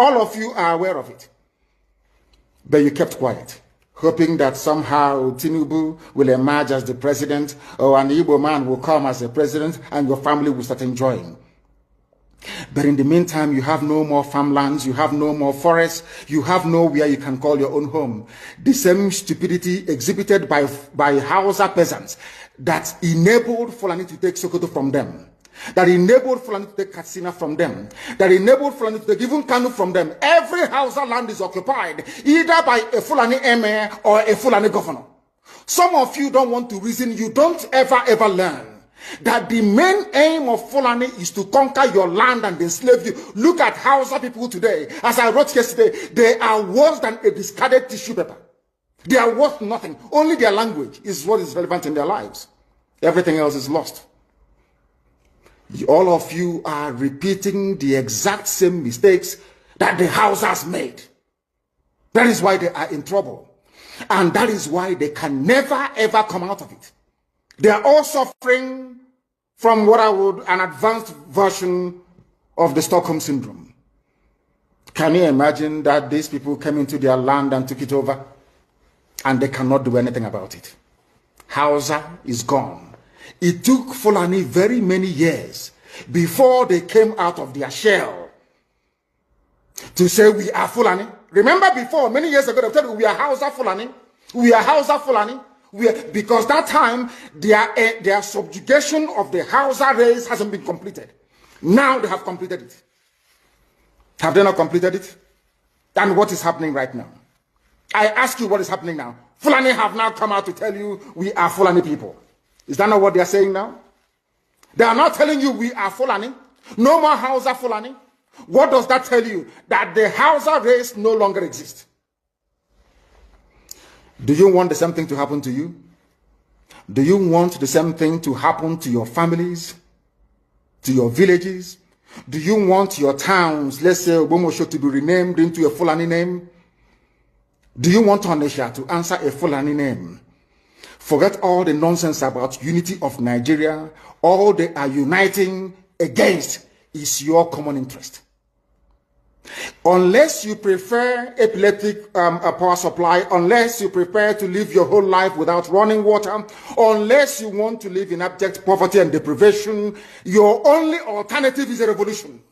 All of you are aware of it. But you kept quiet, hoping that somehow Tinubu will emerge as the president, or an Igbo man will come as the president, and your family will start enjoying. But in the meantime, you have no more farmlands, you have no more forests, you have nowhere you can call your own home. The same stupidity exhibited by Hausa peasants that enabled Fulani to take Sokoto from them, that enabled Fulani to take Katsina from them, that enabled Fulani to take even Kanu from them. Every Hausa land is occupied either by a Fulani emir or a Fulani governor. Some of you don't want to reason, you don't ever learn that the main aim of Fulani is to conquer your land and enslave you. Look at Hausa people today. As I wrote yesterday, they are worse than a discarded tissue paper. They are worth nothing. Only their language is what is relevant in their lives. Everything else is lost. All of you are repeating the exact same mistakes that the Hausas made. That is why they are in trouble. And that is why they can never ever come out of it. They are all suffering from what I would, an advanced version of the Stockholm syndrome. Can you imagine that these people came into their land and took it over and they cannot do anything about it? Hausa is gone. It took Fulani very many years before they came out of their shell to say we are Fulani. Remember before, many years ago, they said we are Hausa Fulani. We are Hausa Fulani. Because that time, their subjugation of the Hausa race hasn't been completed. Now they have completed it. Have they not completed it? And what is happening right now? I ask you what is happening now. Fulani have now come out to tell you we are Fulani people. Is that not what they are saying now? They are not telling you we are Fulani. No more Hausa Fulani. What does that tell you? That the Hausa race no longer exists. Do you want the same thing to happen to you? Do you want the same thing to happen to your families, to your villages? Do you want your towns, let's say Obomosho, to be renamed into a Fulani name? Do you want Onisha to answer a Fulani name? Forget all the nonsense about unity of Nigeria. All they are uniting against is your common interest. Unless you prefer epileptic power supply, unless you prepare to live your whole life without running water, unless you want to live in abject poverty and deprivation, your only alternative is a revolution.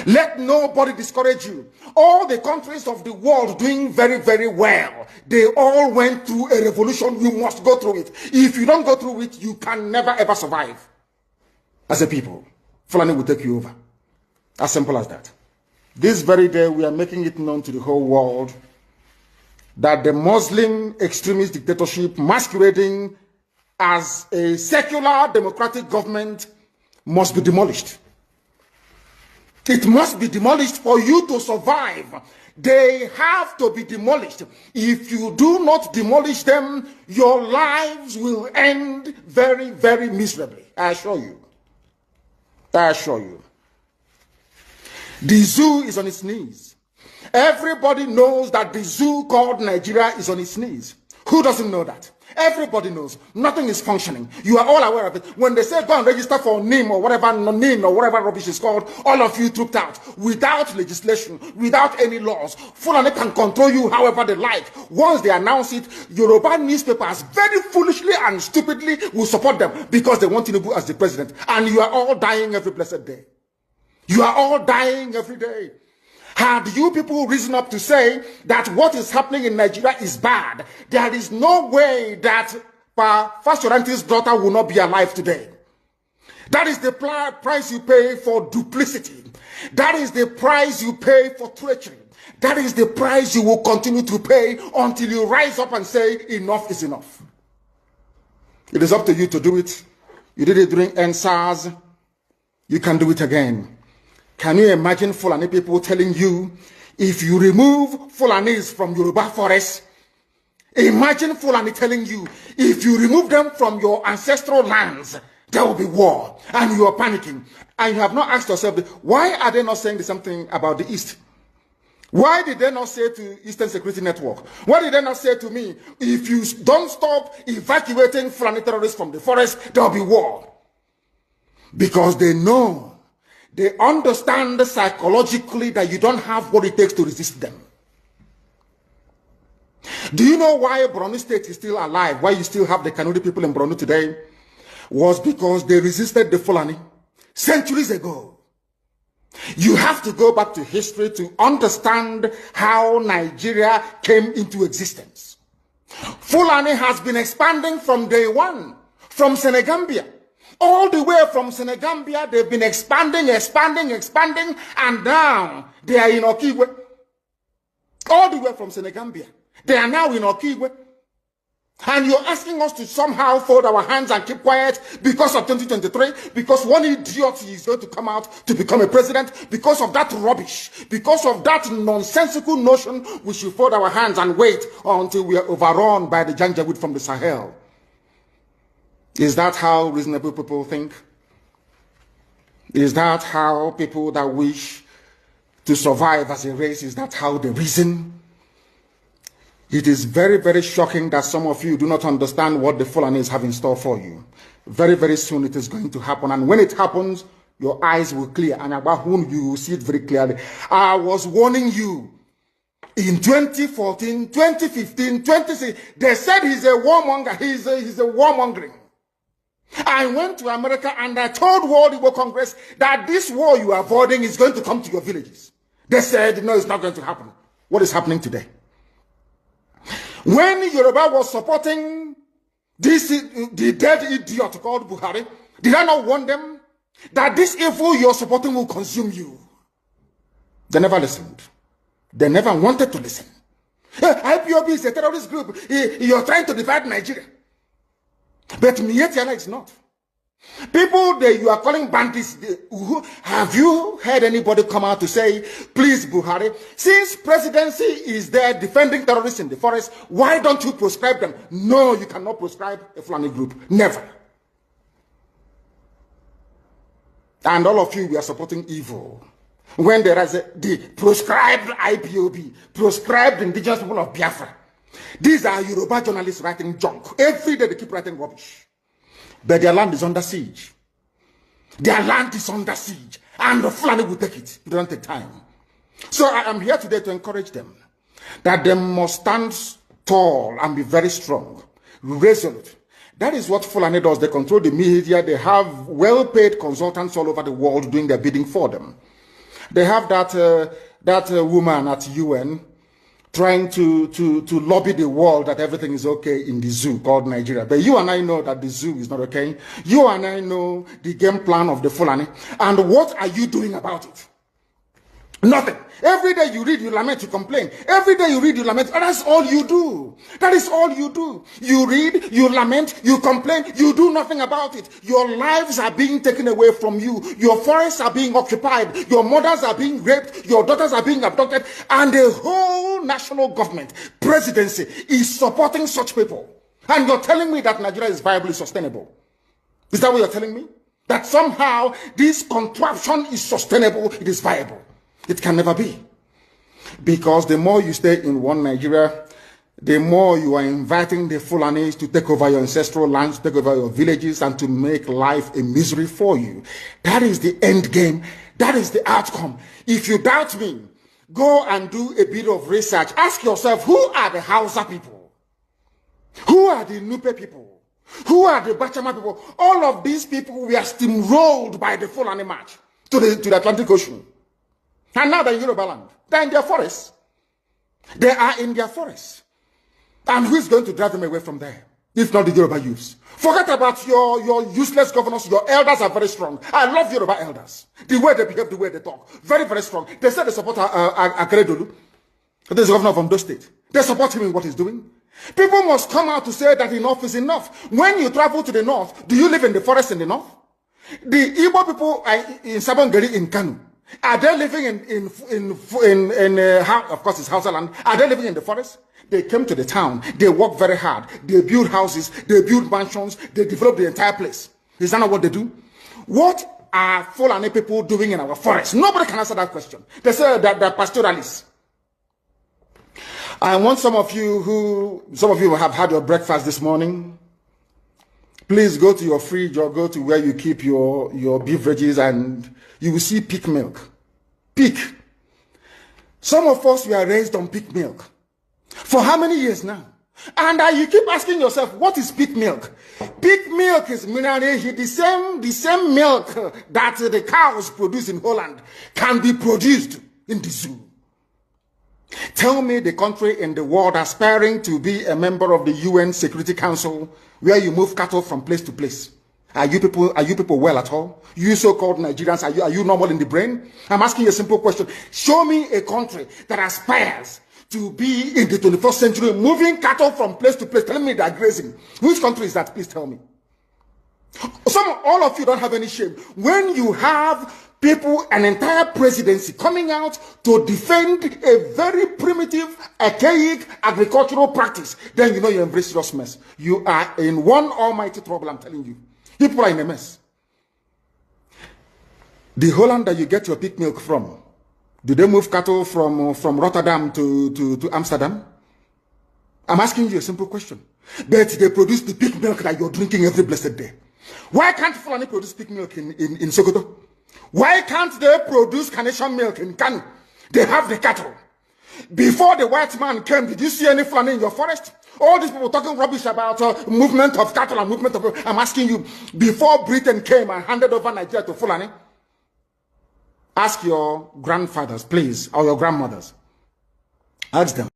Let nobody discourage you. All the countries of the world doing very, very well, they all went through a revolution. You must go through it. If you don't go through it, you can never ever survive. As a people, Fulani will take you over. As simple as that. This very day, we are making it known to the whole world that the Muslim extremist dictatorship masquerading as a secular democratic government must be demolished. It must be demolished for you to survive. They have to be demolished. If you do not demolish them, your lives will end very, very miserably. I assure you. I assure you. The zoo is on its knees. Everybody knows that the zoo called Nigeria is on its knees. Who doesn't know that? Everybody knows. Nothing is functioning. You are all aware of it. When they say go and register for NIM or whatever, NIM or whatever rubbish is called, all of you trooped out. Without legislation, without any laws. Fulani can control you however they like. Once they announce it, Yoruba newspapers very foolishly and stupidly will support them because they want Tinubu as the president. And you are all dying every blessed day. You are all dying every day. Had you people risen up to say that what is happening in Nigeria is bad, there is no way that Fashoranti's daughter will not be alive today. That is the price you pay for duplicity. That is the price you pay for treachery. That is the price you will continue to pay until you rise up and say enough is enough. It is up to you to do it. You did it during NSAS. You can do it again. Can you imagine Fulani people telling you, if you remove Fulanis from Yoruba forests, imagine Fulani telling you, if you remove them from your ancestral lands, there will be war, and you are panicking. And you have not asked yourself, why are they not saying the same thing about the East? Why did they not say to Eastern Security Network? Why did they not say to me, if you don't stop evacuating Fulani terrorists from the forest, there will be war? Because they know They understand psychologically that you don't have what it takes to resist them. Do you know why Borno State is still alive? Why you still have the Kanuri people in Borno today? Was because they resisted the Fulani centuries ago. You have to go back to history to understand how Nigeria came into existence. Fulani has been expanding from day one, from Senegambia. All the way from Senegambia, they've been expanding, and now they are in Okigwe. All the way from Senegambia. They are now in Okigwe. And you're asking us to somehow fold our hands and keep quiet because of 2023, because one idiot is going to come out to become a president, because of that rubbish, because of that nonsensical notion, we should fold our hands and wait until we are overrun by the Janjaweed from the Sahel. Is that how reasonable people think? Is that how people that wish to survive as a race, is that how they reason? It is very, very shocking that some of you do not understand what the Fulanis have in store for you. Very, very soon it is going to happen. And when it happens, your eyes will clear. And about whom you will see it very clearly. I was warning you. In 2014, 2015, 2016, they said he's a warmonger. He's a warmongering. I went to America and I told World Igbo Congress that this war you are avoiding is going to come to your villages. They said, no, it's not going to happen. What is happening today? When Yoruba was supporting the dead idiot called Buhari, did I not warn them that this evil you're supporting will consume you? They never listened. They never wanted to listen. IPOB is a terrorist group. You're trying to divide Nigeria. But Miyetti is not. People that you are calling bandits, have you heard anybody come out to say, please Buhari, since presidency is there defending terrorists in the forest, why don't you proscribe them? No, you cannot proscribe a Fulani group. Never. And all of you, we are supporting evil. When there is the proscribed IPOB, proscribed indigenous people of Biafra. These are Yoruba journalists writing junk. Every day they keep writing rubbish. But their land is under siege. Their land is under siege. And the Fulani will take it. It doesn't take time. So I am here today to encourage them that they must stand tall and be very strong, resolute. That is what Fulani does. They control the media. They have well-paid consultants all over the world doing their bidding for them. They have that woman at UN trying to lobby the world that everything is okay in the zoo called Nigeria. But you and I know that the zoo is not okay. You and I know the game plan of the Fulani. And what are you doing about it? Nothing. Every day you read, you lament, you complain. Every day you read, you lament. And that's all you do. That is all you do. You read, you lament, you complain, you do nothing about it. Your lives are being taken away from you. Your forests are being occupied. Your mothers are being raped. Your daughters are being abducted. And the whole national government, presidency, is supporting such people. And you're telling me that Nigeria is viably sustainable. Is that what you're telling me? That somehow this contraption is sustainable, it is viable. It can never be. Because the more you stay in one Nigeria, the more you are inviting the Fulanis to take over your ancestral lands, take over your villages, and to make life a misery for you. That is the end game. That is the outcome. If you doubt me, go and do a bit of research. Ask yourself, who are the Hausa people? Who are the Nupe people? Who are the Bachama people? All of these people were steamrolled by the Fulani march to the Atlantic Ocean. And now they're in Yoruba land. They're in their forests. They are in their forests. And who is going to drive them away from there? If not the Yoruba youths. Forget about your useless governors. Your elders are very strong. I love Yoruba elders. The way they behave, the way they talk. Very, very strong. They said they support Akeredolu. This is governor of Ondo State. They support him in what he's doing. People must come out to say that enough is enough. When you travel to the north, do you live in the forest in the north? The Igbo people in Sabongeri in Kanu. Are they living of course it's Hausa land, are they living in the forest? They came to the town, they work very hard, they build houses, they build mansions, they develop the entire place. Is that not what they do? What are Fulani people doing in our forest? Nobody can answer that question. They say that they're pastoralists. I want some of you have had your breakfast this morning. Please go to your fridge or go to where you keep your beverages and you will see pig milk. Pig. Some of us were raised on pig milk. For how many years now? And you keep asking yourself, what is pig milk? Pig milk is the same milk that the cows produce in Holland can be produced in the zoo. Tell me the country in the world aspiring to be a member of the UN Security Council where you move cattle from place to place. Are you people well at all? You so-called Nigerians, are you normal in the brain? I'm asking you a simple question. Show me a country that aspires to be in the 21st century, moving cattle from place to place. Tell me they are grazing. Which country is that? Please tell me. All of you don't have any shame. When you have people, an entire presidency coming out to defend a very primitive, archaic agricultural practice, then you know you embrace serious mess. You are in one almighty trouble, I'm telling you. People are in a mess. The Holland that you get your pig milk from, do they move cattle from Rotterdam to Amsterdam? I'm asking you a simple question. But they produce the pig milk that you're drinking every blessed day. Why can't Fulani produce pig milk in Sokoto? Why can't they produce carnation milk in Kano? They have the cattle. Before the white man came, did you see any Fulani in your forest? All these people talking rubbish about movement of cattle and movement of... I'm asking you, before Britain came and handed over Nigeria to Fulani, ask your grandfathers, please, or your grandmothers. Ask them.